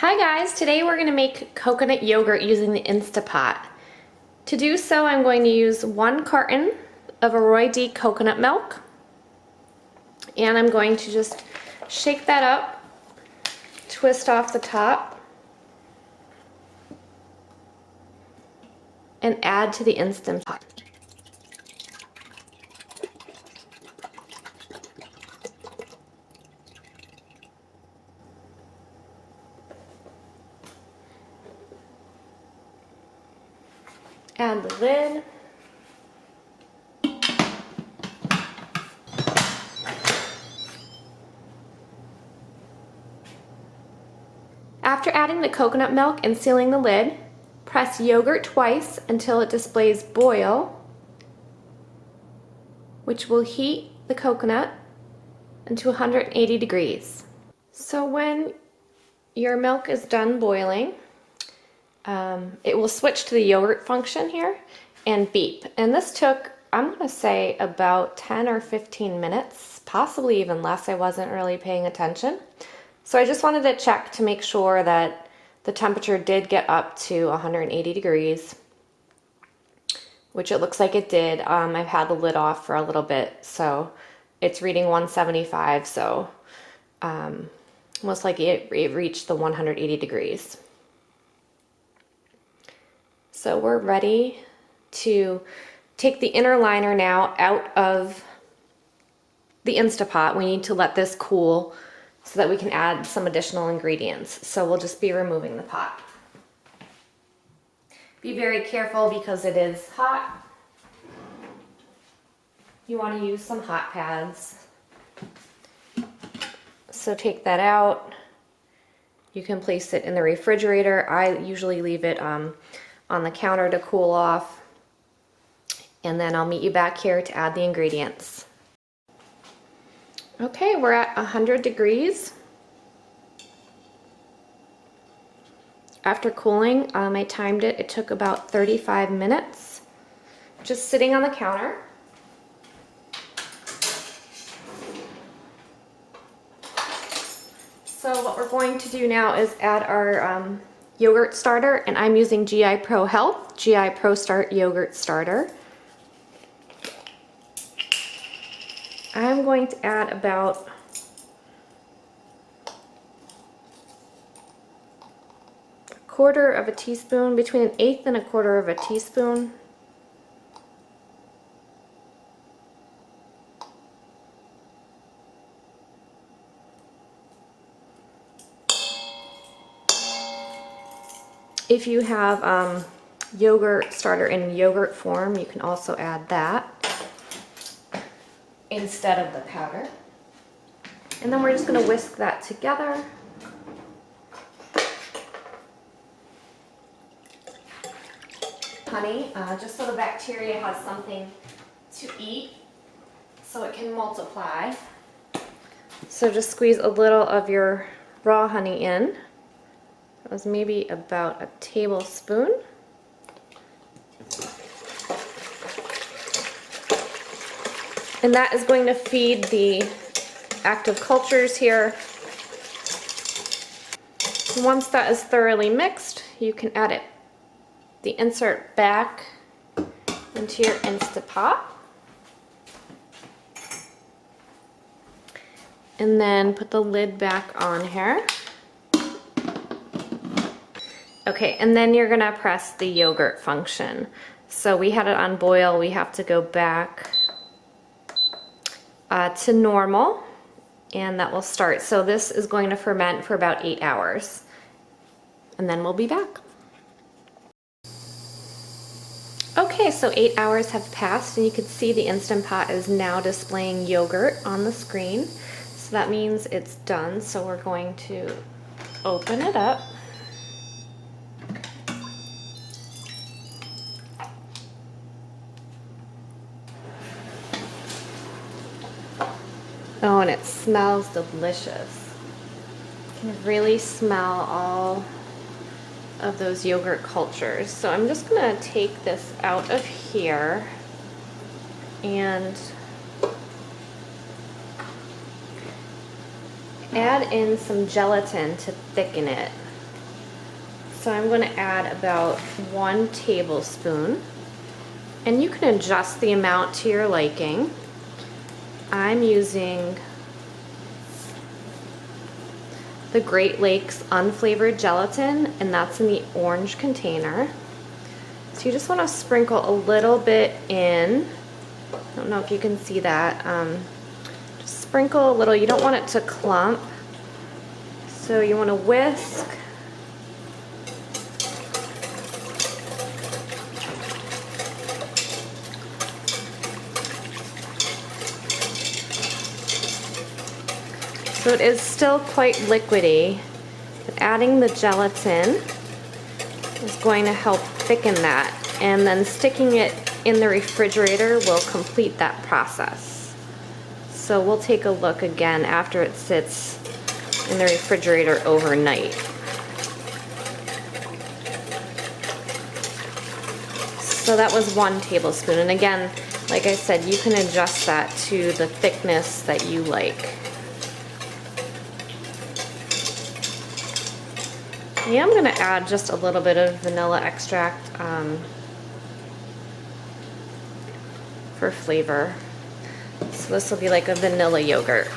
Hi guys, today we're going to make coconut yogurt using the InstantPot. To do so, I'm going to use 1 carton of Roy D coconut milk, and I'm going to just shake that up, twist off the top, and add to the InstantPot. Add the lid. After adding the coconut milk and sealing the lid, press yogurt twice until it displays boil, which will heat the coconut into 180 degrees. So when your milk is done boiling, it will switch to the yogurt function here and beep. And this took, I'm going to say, about 10 or 15 minutes, possibly even less. I wasn't really paying attention. So I just wanted to check to make sure that the temperature did get up to 180 degrees, which it looks like it did. I've had the lid off for a little bit, so it's reading 175, so most likely it reached the 180 degrees. So we're ready to take the inner liner now out of the InstantPot. We need to let this cool so that we can add some additional ingredients. So we'll just be removing the pot. Be very careful because it is hot. You want to use some hot pads. So take that out. You can place it in the refrigerator. I usually leave it on the counter to cool off. And then I'll meet you back here to add the ingredients. Okay, we're at 100 degrees. After cooling, I timed it. It took about 35 minutes, just sitting on the counter. So what we're going to do now is add our yogurt starter, and I'm using GI Pro Health, GI Pro Start Yogurt Starter. I'm going to add about a quarter of a teaspoon, between an eighth and a quarter of a teaspoon. If you have yogurt starter in yogurt form, you can also add that instead of the powder. And then we're just going to whisk that together. Honey, just so the bacteria has something to eat so it can multiply. So just squeeze a little of your raw honey in. That was maybe about a tablespoon. And that is going to feed the active cultures here. Once that is thoroughly mixed, you can add the insert back into your InstantPot. And then put the lid back on here. Okay, and then you're gonna press the yogurt function. So we had it on boil, we have to go back to normal, and that will start. So this is going to ferment for about 8 hours, and then we'll be back. Okay, so 8 hours have passed, and you can see the InstantPot is now displaying yogurt on the screen. So that means it's done. So we're going to open it up. Oh, and it smells delicious. You can really smell all of those yogurt cultures. So I'm just gonna take this out of here and add in some gelatin to thicken it. So I'm going to add about 1 tablespoon. And you can adjust the amount to your liking. I'm using the Great Lakes unflavored gelatin, and that's in the orange container. So you just want to sprinkle a little bit in. I don't know if you can see that. Just sprinkle a little. You don't want it to clump. So you want to whisk. So it is still quite liquidy, but adding the gelatin is going to help thicken that, and then sticking it in the refrigerator will complete that process. So we'll take a look again after it sits in the refrigerator overnight. So that was 1 tablespoon, and again, like I said, you can adjust that to the thickness that you like. Yeah, I'm going to add just a little bit of vanilla extract for flavor. So this will be like a vanilla yogurt.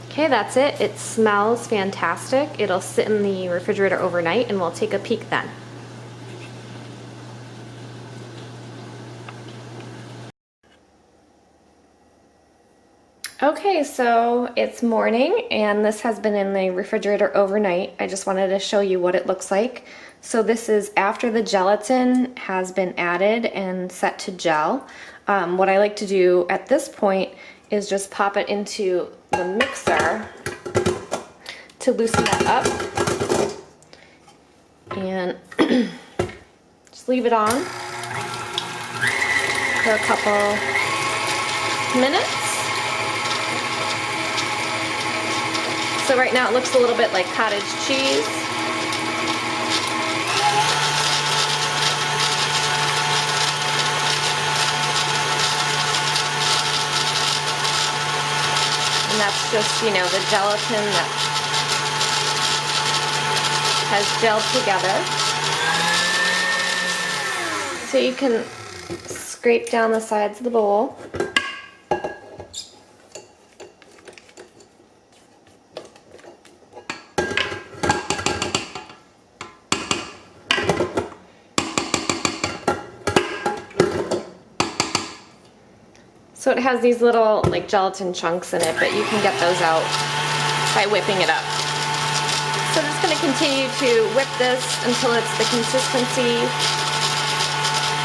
Okay, that's it. It smells fantastic. It'll sit in the refrigerator overnight, and we'll take a peek then. Okay, so it's morning and this has been in the refrigerator overnight. I just wanted to show you what it looks like. So this is after the gelatin has been added and set to gel. What I like to do at this point is just pop it into the mixer to loosen that up. And just leave it on for a couple minutes. So right now it looks a little bit like cottage cheese. And that's just, you know, the gelatin that has gelled together. So you can scrape down the sides of the bowl. So it has these little like gelatin chunks in it, but you can get those out by whipping it up. So I'm just going to continue to whip this until it's the consistency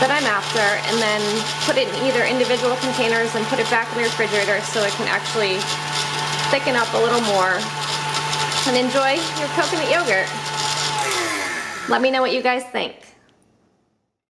that I'm after, and then put it in either individual containers and put it back in the refrigerator so it can actually thicken up a little more, and enjoy your coconut yogurt. Let me know what you guys think.